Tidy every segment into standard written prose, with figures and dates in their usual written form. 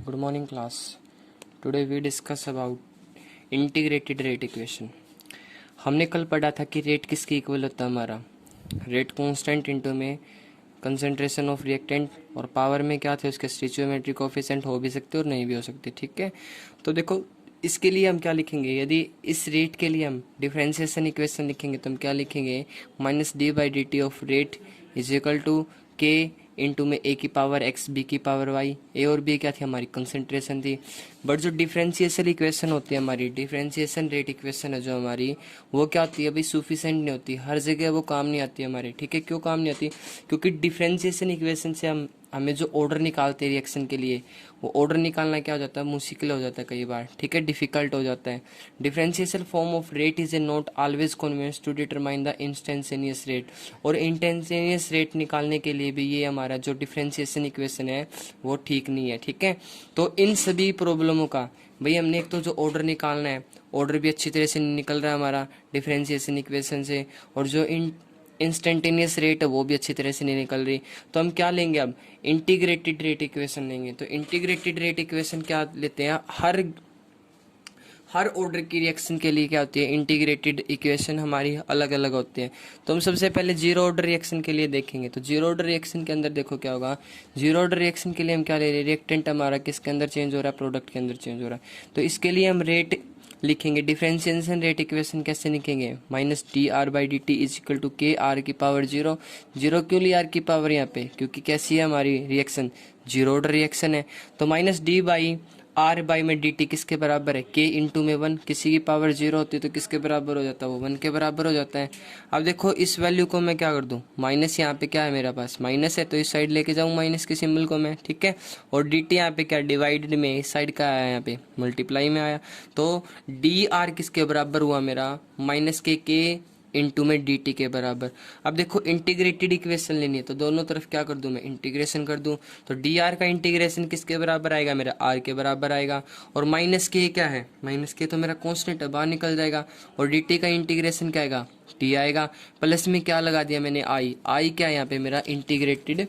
Good morning class. Today we discuss about integrated rate equation. हमने कल पढ़ा था कि रेट किसके इक्वल होता है हमारा, रेट कांस्टेंट इनटू में कंसंट्रेशन ऑफ रिएक्टेंट, और पावर में क्या थे उसके स्टोइचियोमेट्रिक कोएफिशिएंट हो भी सकते और नहीं भी हो सकते। ठीक है, तो देखो इसके लिए हम क्या लिखेंगे, यदि इस रेट के लिए हम डिफरेंशिएशन इक्वेशन लिखेंगे तो हम क्या लिखेंगे, -d/dt of rate is equal to k into में ए की पावर एक्स बी की पावर वाई। ए और बी क्या थी, हमारी कंसंट्रेशन थी। बट जो डिफरेंशिएशन इक्वेशन होती है हमारी, डिफरेंशिएशन रेट इक्वेशन है जो हमारी, वो क्या होती है भाई, सफिशिएंट नहीं होती, हर जगह वो काम नहीं आती हमारे। ठीक है, क्यों काम नहीं आती, क्योंकि डिफरेंशिएशन इक्वेशन से हमें जो ऑर्डर निकालते हैं रिएक्शन के लिए, वो ऑर्डर निकालना क्या हो जाता है, मुश्किल हो जाता है कई बार। ठीक है, डिफिकल्ट हो जाता है। Differentiation form of rate is a not always convenient to determine the instantaneous rate, और इंस्टेंटेनियस रेट निकालने के लिए भी ये हमारा जो डिफरेंशिएशन इक्वेशन है वो ठीक नहीं है। ठीक है, तो इन सभी प्रॉब्लमों का भाई हमने एक तो जो ऑर्डर निकालना है, ऑर्डर भी अच्छी तरह से निकल रहा है हमारा डिफरेंशिएशन इक्वेशन से, और जो इंस्टेंटेनियस रेट है वो भी अच्छी तरह से नहीं निकल रही। तो हम क्या लेंगे, अब इंटीग्रेटेड रेट इक्वेशन लेंगे। तो इंटीग्रेटेड रेट इक्वेशन क्या लेते हैं, हर ऑर्डर की रिएक्शन के लिए क्या होती है, इंटीग्रेटेड इक्वेशन हमारी अलग अलग होती है। तो हम सबसे पहले जीरो ऑर्डर रिएक्शन के लिए देखेंगे। तो जीरो ऑर्डर रिएक्शन के अंदर देखो क्या होगा, जीरो ऑर्डर रिएक्शन के लिए हम क्या ले रहे हैं, रिएक्टेंट हमारा किसके अंदर चेंज हो रहा है, प्रोडक्ट के अंदर चेंज हो रहा है। तो इसके लिए हम रेट लिखेंगे, डिफरेंशिएशन रेट इक्वेशन कैसे लिखेंगे, -dr/dt इज इक्वल टू के आर की पावर जीरो। जीरो क्यों ली आर की पावर यहाँ पे, क्योंकि कैसी है हमारी रिएक्शन, जीरो ऑर्डर रिएक्शन है। तो -d/r में dt किसके बराबर है, k इंटू में 1, किसी की पावर जीरो होती है तो किसके बराबर हो जाता है, वो 1 के बराबर हो जाता है। अब देखो इस वैल्यू को मैं क्या कर दूं, माइनस, यहाँ पे क्या है मेरे पास माइनस है तो इस साइड लेके जाऊं माइनस के सिंबल को मैं। ठीक है, और dt यहाँ पे क्या डिवाइडेड में इस साइड का आया, यहाँ पे मल्टीप्लाई में आया। तो dr किसके बराबर हुआ मेरा, -k इंटू में dt के बराबर। अब देखो इंटीग्रेटेड इक्वेशन लेनी है तो दोनों तरफ क्या कर दूं मैं, इंटीग्रेशन कर दूं। तो dr का इंटीग्रेशन किसके बराबर आएगा, मेरा r के बराबर आएगा। और -k क्या है, -k तो मेरा कांस्टेंट है, बाहर निकल जाएगा। और dt का इंटीग्रेशन क्या आएगा, t आएगा। प्लस में क्या लगा दिया मैंने, i क्या है यहाँ पे, मेरा इंटीग्रेटेड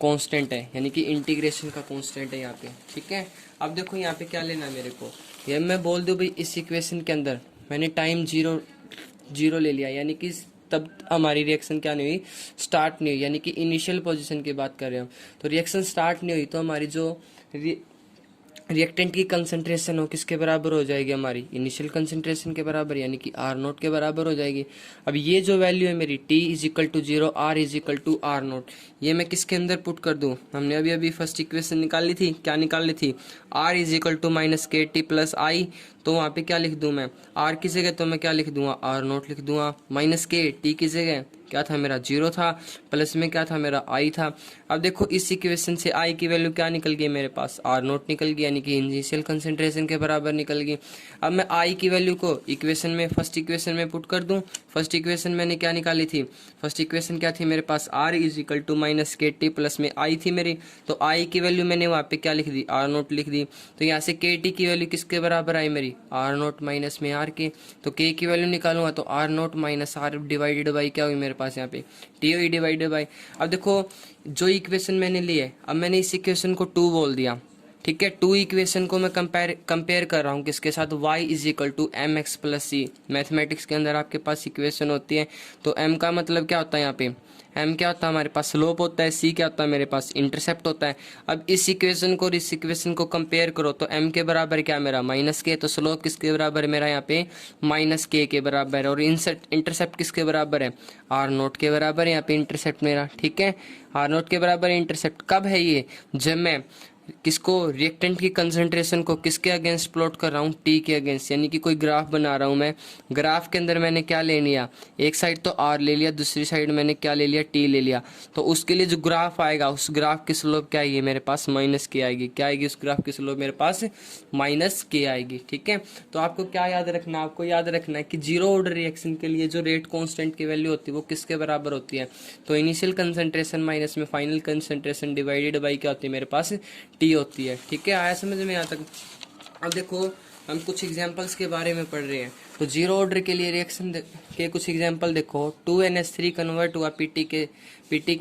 कांस्टेंट है, यानी कि इंटीग्रेशन का कांस्टेंट है यहाँ पे। ठीक है, अब देखो यहाँ पे क्या लेना है मेरे को, ये मैं बोल दूं भाई इस इक्वेशन के अंदर मैंने टाइम जीरो ले लिया, यानी कि तब हमारी रिएक्शन क्या नहीं हुई, स्टार्ट नहीं हुई, यानी कि इनिशियल पोजीशन की बात कर रहे हैं। तो रिएक्शन स्टार्ट नहीं हुई तो हमारी जो रिएक्टेंट की कंसंट्रेशन हो किसके बराबर हो जाएगी, हमारी इनिशियल कंसंट्रेशन के बराबर, यानी कि R0 के बराबर हो जाएगी। अब ये जो वैल्यू है मेरी T is equal to 0, R is equal to R0, ये मैं किसके अंदर पुट कर दूं, हमने अभी फर्स्ट इक्वेशन निकाल ली थी, क्या निकाल ली थी, R is equal to -KT plus I। तो वहाँ पे क्या लिख दूं मैं, R की जगह तो मैं क्या लिख दूंगा, R0 लिख दूंगा, -K T की जगह क्या था मेरा 0 था, प्लस में क्या था मेरा I था। अब देखो इस इक्वेशन से I की वैल्यू क्या निकल गई मेरे पास, R0 निकल गई, यानी कि इनिशियल कंसंट्रेशन के बराबर निकल गई। अब मैं I की वैल्यू को इक्वेशन में, फर्स्ट इक्वेशन में पुट कर दूं। फर्स्ट इक्वेशन मैंने क्या निकाली थी, फर्स्ट इक्वेशन क्या थी मेरे पास, R is equal to -KT plus में I थी मेरी। तो I की वैल्यू मैंने वहाँ पे क्या लिख दी, R0 लिख दी। तो यहाँ से KT की वैल्यू किसके बराबर आई मेरी, R0 माइनस में R के। तो K की वैल्यू निकालूंगा तो R0 minus R divided by क्या हुई मेरे पास यहाँ पे, T हुई डिवाइडेड बाई। अब देखो जो इक्वेशन मैंने ली है, अब मैंने इस इक्वेशन को 2 बोल दिया। ठीक है, 2 इक्वेशन को मैं कंपेयर कर रहा हूँ किसके साथ, y is equal to m x plus c. Mathematics के अंदर आपके पास इक्वेशन होती है, तो m का मतलब क्या होता है, यहाँ पे m क्या होता है हमारे पास, स्लोप होता है, c क्या होता है मेरे पास, इंटरसेप्ट होता है। अब इस इक्वेशन को और इस इक्वेशन को कंपेयर करो तो m के बराबर क्या मेरा -k, तो स्लोप किसके बराबर है मेरा यहाँ पे, -k के बराबर है। और इंटरसेप्ट किसके बराबर है, R0 के बराबर है यहाँ पे इंटरसेप्ट मेरा। ठीक है, R0 के बराबर इंटरसेप्ट कब है ये, जब मैं किसको, रिएक्टेंट की कंसंट्रेशन को किसके अगेंस्ट प्लॉट कर रहा हूँ, टी के अगेंस्ट, यानी कि कोई ग्राफ बना रहा हूँ मैं। ग्राफ के अंदर मैंने क्या ले लिया, एक साइड तो आर ले लिया, दूसरी साइड मैंने क्या ले लिया, टी ले लिया। तो उसके लिए जो ग्राफ आएगा, उस ग्राफ की स्लोप क्या आएगी मेरे पास, -k आएगी। क्या आएगी उस ग्राफ की स्लोप मेरे पास, -k आएगी। ठीक है, तो आपको क्या याद रखना, आपको याद रखना है कि जीरो ऑर्डर रिएक्शन के लिए जो रेट कांस्टेंट की वैल्यू होती है वो किसके बराबर होती है, तो इनिशियल कंसंट्रेशन माइनस में फाइनल कंसंट्रेशन डिवाइडेड बाई क्या होती है मेरे पास, टी होती है। ठीक है, आया समझ में यहाँ तक। अब देखो हम कुछ एग्जांपल्स के बारे में पढ़ रहे हैं। तो जीरो ऑर्डर के लिए रिएक्शन के कुछ एग्जांपल देखो। 2NH3 कन्वर्ट हुआ पीटी के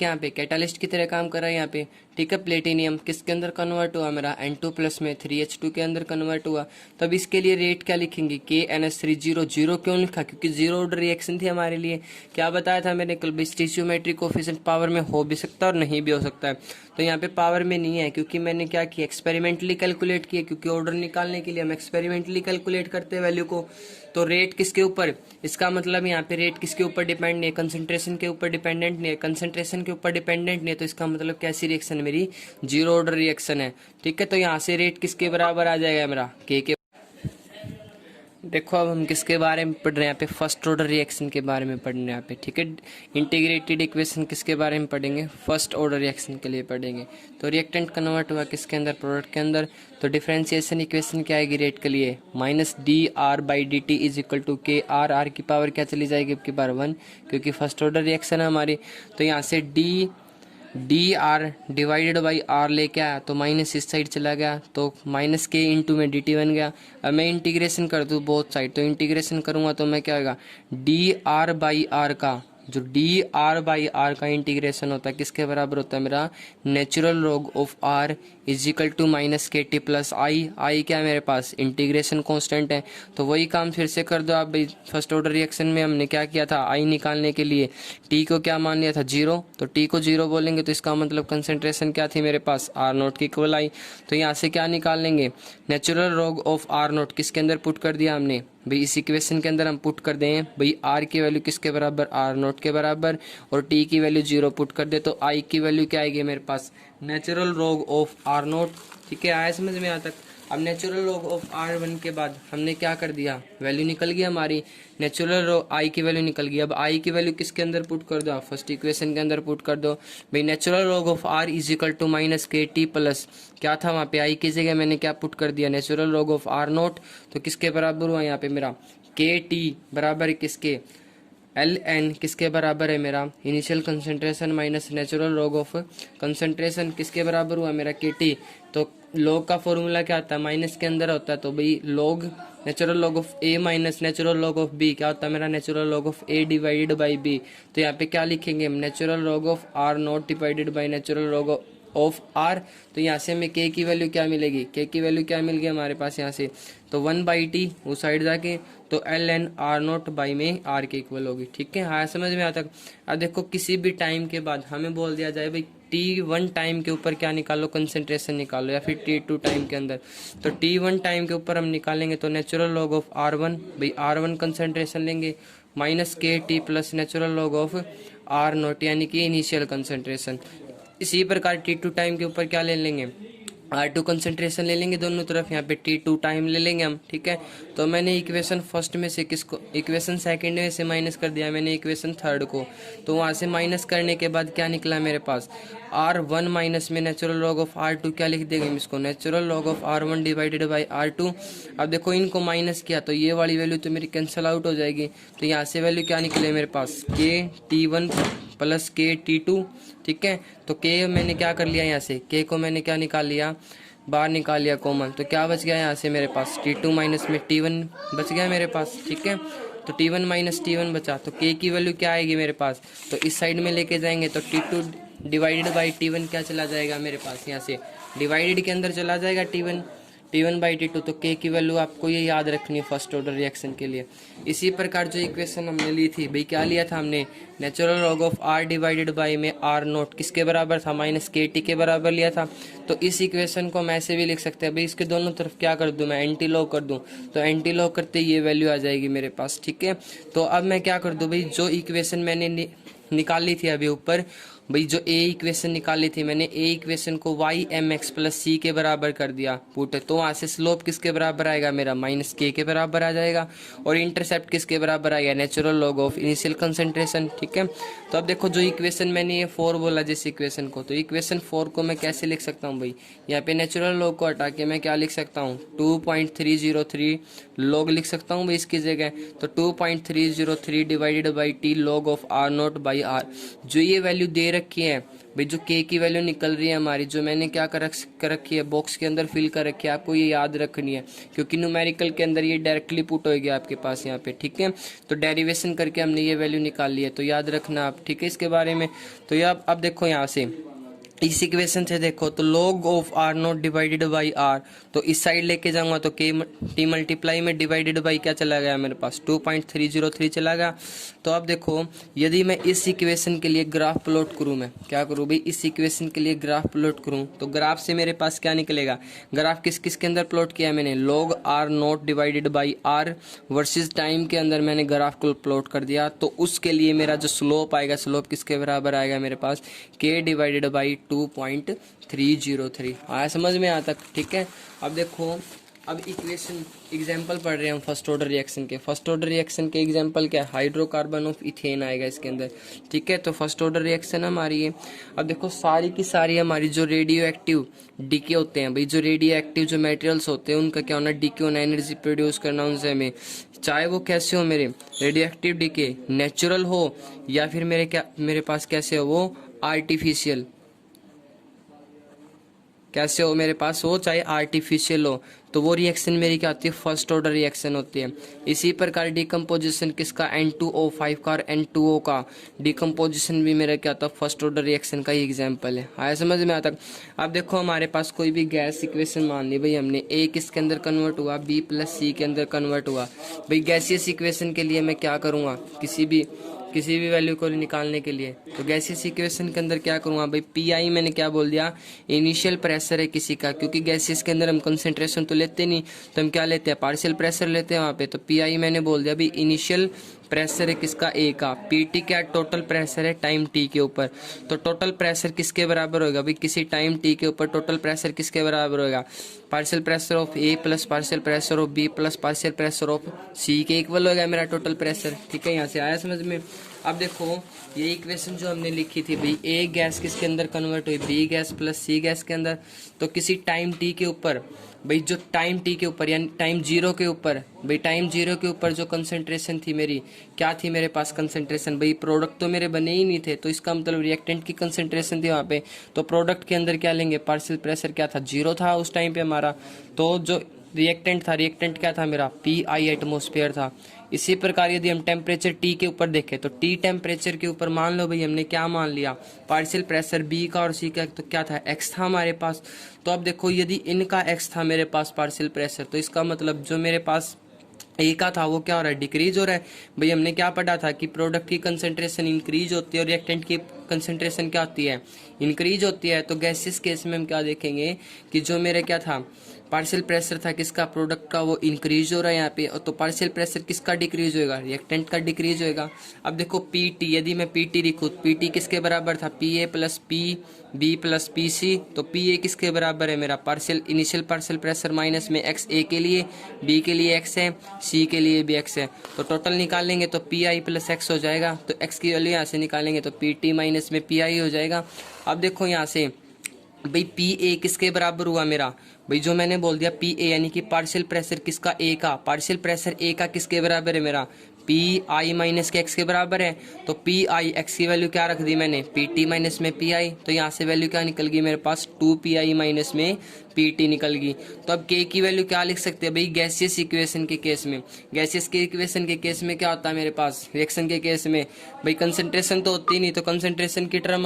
यहाँ पे कैटालिस्ट की तरह काम कर रहा है यहाँ पे, ठीक है। प्लेटिनियम किसके अंदर कन्वर्ट हुआ मेरा, N2+ में 3H2 के अंदर कन्वर्ट हुआ। तब इसके लिए रेट क्या लिखेंगे, KNH3 जीरो क्यों लिखा, क्योंकि जीरो ऑर्डर रिएक्शन थी हमारे लिए। क्या बताया था मैंने कल, स्टिचियोमेट्रिक कोफिशिएंट पावर में हो भी सकता है और नहीं भी हो सकता है। तो यहाँ पे पावर में नहीं है, क्योंकि मैंने क्या किया, एक्सपेरिमेंटली कैलकुलेट किया, क्योंकि ऑर्डर निकालने के लिए हम एक्सपेरिमेंटली कैलकुलेट करते हैं वैल्यू को। तो रेट किसके ऊपर, इसका मतलब यहाँ पे रेट किसके ऊपर डिपेंड नहीं है, कंसंट्रेशन के ऊपर डिपेंडेंट नहीं है, कंसंट्रेशन के ऊपर डिपेंडेंट नहीं है। तो इसका मतलब कैसी रिएक्शन मेरी, जीरो ऑर्डर रिएक्शन है, ठीक है। तो यहाँ से रेट किसके बराबर आ जाएगा मेरा, के। देखो अब हम किसके बारे में पढ़ रहे हैं यहाँ पे, फर्स्ट ऑर्डर रिएक्शन के बारे में पढ़ रहे हैं यहाँ पे, ठीक है। इंटीग्रेटेड इक्वेशन किसके बारे में पढ़ेंगे, फर्स्ट ऑर्डर रिएक्शन के लिए पढ़ेंगे। तो रिएक्टेंट कन्वर्ट हुआ किसके अंदर, प्रोडक्ट के अंदर। तो डिफरेंशिएशन इक्वेशन क्या आएगी रेट के लिए, -dr/dt is equal to KR, R की पावर क्या चली जाएगी आपकी बार 1, क्योंकि फर्स्ट ऑर्डर रिएक्शन है हमारी। तो यहाँ से dr डिवाइडेड बाई r लेके आया, तो माइनस इस साइड चला गया, तो -k इंटू में dt बन गया। अब मैं इंटीग्रेशन कर दूँ बोथ साइड, तो इंटीग्रेशन करूँगा तो मैं क्या होगा, dr/r का जो dr/r का इंटीग्रेशन होता है किसके बराबर होता है मेरा, natural log of r is equal to -kt plus I क्या है मेरे पास, इंटीग्रेशन कांस्टेंट है। तो वही काम फिर से कर दो आप भाई। फर्स्ट ऑर्डर रिएक्शन में हमने क्या किया था, आई निकालने के लिए t को क्या मान लिया था, 0। तो t को 0 बोलेंगे तो इसका मतलब कंसंट्रेशन क्या थी मेरे पास, R0 की इक्वल आई। तो यहाँ से क्या निकाल लेंगे, नेचुरल लॉग ऑफ R0 किसके अंदर पुट कर दिया हमने भाई, इस इक्वेशन के अंदर हम पुट कर दें भाई, R की वैल्यू किसके बराबर, R0 के बराबर, और t की वैल्यू 0 पुट कर दे, तो I की वैल्यू क्या आएगी मेरे पास, नेचुरल लॉग ऑफ R0, ठीक है। आया समझ में यहाँ तक। अब नेचुरल लॉग ऑफ R1 के बाद हमने क्या कर दिया, वैल्यू निकल गई हमारी, नेचुरल लॉग I की वैल्यू निकल गई। अब I की वैल्यू किसके अंदर पुट कर दो, फर्स्ट इक्वेशन के अंदर पुट कर दो भाई, natural log of R is equal to -kt plus क्या था वहाँ पे, I की जगह मैंने क्या पुट कर दिया, नेचुरल लॉग ऑफ R0। तो किसके बराबर हुआ यहाँ पे मेरा, kt बराबर किसके, ln किसके बराबर है मेरा, initial concentration minus natural log of concentration किसके बराबर हुआ मेरा, kt। तो लॉग का फॉर्मूला क्या आता है, माइनस के अंदर होता है, तो भाई log natural log of a minus natural log of b क्या होता है मेरा, natural log of a divided by b। तो यहाँ पे क्या लिखेंगे हम, natural log of R0 divided by natural log of R। तो यहाँ से हमें k की वैल्यू क्या मिलेगी, k की वैल्यू क्या मिल गई हमारे पास यहाँ से, तो 1/t उस साइड जाके, तो ln R0 बाई में R के इक्वल होगी, ठीक है। हाँ समझ में आता। अब देखो किसी भी टाइम के बाद हमें बोल दिया जाए भाई T1 टाइम के ऊपर क्या निकालो, कंसंट्रेशन निकालो, या फिर T2 टाइम के अंदर। तो T1 टाइम के ऊपर हम निकालेंगे तो नेचुरल लॉग ऑफ R1 भाई, R1 कंसंट्रेशन लेंगे -kt plus natural log of R0 यानी कि इनिशियल कंसंट्रेशन। इसी प्रकार T2 टाइम के ऊपर क्या ले लेंगे, R2 कंसंट्रेशन ले लेंगे दोनों तरफ, यहाँ पे T2 टाइम ले लेंगे हम, ठीक है। तो मैंने इक्वेशन फर्स्ट में से किसको, इक्वेशन सेकंड में से माइनस कर दिया मैंने इक्वेशन थर्ड को। तो वहाँ से माइनस करने के बाद क्या निकला मेरे पास, R1 माइनस में नेचुरल लॉग ऑफ R2 क्या लिख देंगे इसको, natural log of R1 divided by R2। अब देखो इनको माइनस किया तो ये वाली वैल्यू तो मेरी कैंसिल आउट हो जाएगी। तो यहाँ से वैल्यू क्या निकले मेरे पास, KT1 प्लस KT2, ठीक है। तो k मैंने क्या कर लिया, यहाँ से k को मैंने क्या निकाल लिया, बाहर निकाल लिया कॉमन। तो क्या बच गया यहाँ से मेरे पास, T2 माइनस में T1 बच गया मेरे पास, ठीक है। तो T1 माइनस T1 बचा, तो k की वैल्यू क्या आएगी मेरे पास, तो इस साइड में लेके जाएंगे तो T2 डिवाइडेड बाई T1 क्या चला जाएगा मेरे पास, यहाँ से डिवाइडेड के अंदर चला जाएगा T1 बाई T2। तो k की वैल्यू आपको ये याद रखनी है फर्स्ट ऑर्डर रिएक्शन के लिए। इसी प्रकार जो इक्वेशन हमने ली थी भाई, क्या लिया था हमने, natural log of R divided by में R0 किसके बराबर था, -kt के बराबर लिया था। तो इस इक्वेशन को हम ऐसे भी लिख सकते हैं भाई, इसके दोनों तरफ क्या कर दूं मैं, एंटी लॉग कर दूं, तो एंटी लॉग करते ये वैल्यू आ जाएगी मेरे पास, ठीक है। तो अब मैं क्या कर दूं भाई, जो इक्वेशन मैंने निकाली थी अभी ऊपर भाई, जो ए इक्वेशन निकाली थी मैंने, ए इक्वेशन को y/mx प्लस c के बराबर कर दिया पुट, तो वहाँ से स्लोप किसके बराबर आएगा मेरा, -k के बराबर आ जाएगा, और इंटरसेप्ट किसके बराबर आएगा, natural log of initial concentration, ठीक है। तो अब देखो जो इक्वेशन मैंने ये 4 बोला जिस इक्वेशन को, तो इक्वेशन 4 को मैं कैसे लिख सकता हूँ भाई, यहाँ पे नेचुरल लॉग को हटा के मैं क्या लिख सकता हूँ, 2.303 लॉग लिख सकता हूँ भाई इसकी जगह। तो 2.303 divided by t log of R0 by R, जो ये वैल्यू दे रखी है भाई जो के की वैल्यू निकल रही है हमारी, जो मैंने क्या कर रखी है, बॉक्स के अंदर फिल कर रखी है, आपको ये याद रखनी है क्योंकि न्यूमेरिकल के अंदर ये डायरेक्टली पुट होगी आपके पास यहाँ पे, ठीक है। तो डेरिवेशन करके हमने ये वैल्यू निकाल ली है, तो याद रखना आप, ठीक है, इसके बारे में। तो ये अब देखो यहाँ से इस इक्वेशन से देखो तो log of r naught divided by r, तो इस साइड लेके जाऊंगा तो के टी मल्टीप्लाई में डिवाइडेड बाई क्या चला गया मेरे पास 2.303 चला गया। तो अब देखो यदि मैं इस इक्वेशन के लिए ग्राफ प्लॉट करूं, मैं क्या करूं भाई, इस इक्वेशन के लिए ग्राफ प्लॉट करूं तो ग्राफ से मेरे पास क्या निकलेगा, ग्राफ किस किस के अंदर प्लॉट किया मैंने, log r naught divided by r versus time के अंदर मैंने ग्राफ को प्लॉट कर दिया। तो उसके लिए मेरा जो स्लोप आएगा, स्लोप किसके बराबर आएगा मेरे पास, के डिवाइडेड बाई 2.303 आया समझ में आता, ठीक है। अब देखो अब इक्वेशन एग्जांपल पढ़ रहे हैं हम फर्स्ट ऑर्डर रिएक्शन के। फर्स्ट ऑर्डर रिएक्शन के एग्जांपल क्या है, हाइड्रोकार्बन ऑफ इथेन आएगा इसके अंदर, ठीक है। तो फर्स्ट ऑर्डर रिएक्शन हमारी है। अब देखो सारी की सारी हमारी जो रेडियो एक्टिव डीके होते हैं भाई, जो रेडियो एक्टिव जो मटेरियल्स होते हैं उनका क्या होना, डीके होना, एनर्जी प्रोड्यूस करना उनसे हमें, चाहे वो कैसे हो मेरे रेडियो एक्टिव डीके, नेचुरल हो या फिर मेरे पास कैसे हो वो आर्टिफिशियल, कैसे हो मेरे पास हो चाहे आर्टिफिशियल हो, तो वो रिएक्शन मेरी क्या होती है, फर्स्ट ऑर्डर रिएक्शन होती है। इसी प्रकार डिकम्पोजिशन किसका, N2O5 का और N2O का डिकम्पोजिशन भी मेरा क्या होता है, फर्स्ट ऑर्डर रिएक्शन का ही एग्जांपल है। आया समझ में आता। अब देखो हमारे पास कोई भी गैस इक्वेशन मान ली भाई हमने, A किसके अंदर कन्वर्ट हुआ, B + C के अंदर कन्वर्ट हुआ। भाई गैसियस इक्वेशन के लिए मैं क्या करूँगा, किसी भी वैल्यू को निकालने के लिए, तो गैसियस इक्वेशन के अंदर क्या करूँगा भाई, पी आई मैंने क्या बोल दिया, इनिशियल प्रेशर है किसी का, क्योंकि गैसियस के अंदर हम कंसंट्रेशन तो लेते नहीं, तो हम क्या लेते हैं, पार्शियल प्रेशर लेते हैं वहाँ पे। तो पी आई मैंने बोल दिया भाई इनिशियल प्रेशर है किसका, ए का। पीटी क्या टोटल प्रेशर है टाइम टी के ऊपर, तो टोटल प्रेशर किसके बराबर होगा भाई, किसी टाइम टी के ऊपर टोटल प्रेशर किसके बराबर होगा, partial pressure of A plus partial pressure of B plus partial pressure of C के इक्वल होगा मेरा टोटल प्रेशर, ठीक है। यहाँ से आया समझ में। अब देखो ये इक्वेशन जो हमने लिखी थी भाई, ए गैस किसके अंदर कन्वर्ट हुई, बी गैस प्लस सी गैस के अंदर, तो किसी टाइम टी के ऊपर भाई, जो टाइम टी के ऊपर यानी टाइम जीरो के ऊपर भाई, टाइम जीरो के ऊपर जो कंसंट्रेशन थी मेरी, क्या थी मेरे पास कंसंट्रेशन भाई, प्रोडक्ट तो मेरे बने ही नहीं थे, तो इसका मतलब रिएक्टेंट की कंसंट्रेशन थी वहाँ पे, तो प्रोडक्ट के अंदर क्या लेंगे, पार्शियल प्रेशर क्या था, जीरो था उस टाइम पे हमारा, तो जो रिएक्टेंट था, रिएक्टेंट क्या था मेरा, पी आई एटमोस्फेयर था। इसी प्रकार यदि हम टेम्परेचर टी के ऊपर देखें तो टी टेम्परेचर के ऊपर मान लो भाई हमने क्या मान लिया, पार्शियल प्रेशर बी का और सी का, तो क्या था, एक्स था हमारे पास। तो अब देखो यदि इनका एक्स था मेरे पास पार्शियल प्रेशर, तो इसका मतलब जो मेरे पास ए का था वो क्या हो रहा है, डिक्रीज हो रहा है। भाई हमने क्या पढ़ा था कि प्रोडक्ट की कंसंट्रेशन इंक्रीज होती है और रिएक्टेंट की कंसंट्रेशन क्या होती है, इंक्रीज होती है। तो गैसियस केस में हम क्या देखेंगे कि जो मेरे क्या था, पार्शियल प्रेशर था किसका, प्रोडक्ट का, वो इंक्रीज हो रहा है यहाँ पे, तो पार्शियल प्रेशर किसका डिक्रीज होएगा, रिएक्टेंट का डिक्रीज होएगा। अब देखो पीटी, यदि मैं पीटी लिखूँ, पीटी किसके बराबर था, P A plus P B plus P C, तो पी ए किसके बराबर है मेरा, partial initial partial pressure minus में एक्स, ए के लिए, बी के लिए एक्स है, सी के लिए भी एक्स है, तो टोटल निकालेंगे तो पी आई प्लस एक्स हो जाएगा। तो एक्स की वैल्यू यहाँ से निकालेंगे तो पी टी माइनस में पी आई हो जाएगा। अब देखो यहाँ से भाई पी ए किसके बराबर हुआ मेरा, भाई जो मैंने बोल दिया पी ए यानी कि पार्शियल प्रेशर किसका, ए का, पार्शियल प्रेशर ए का किसके बराबर है मेरा, पी आई माइनस के एक्स के बराबर है। तो पी आई एक्स की वैल्यू क्या रख दी मैंने, पी टी माइनस में पी आई, तो यहाँ से वैल्यू क्या निकल गई मेरे पास, 2 पी आई माइनस में पी टी निकल गई। तो अब के की वैल्यू क्या लिख सकते हैं भाई, गैसियस इक्वेशन के केस में, गैसियस के इक्वेशन के केस में क्या होता है मेरे पास, रिएक्शन के केस में भाई कंसंट्रेशन तो होती नहीं, तो कंसंट्रेशन की टर्म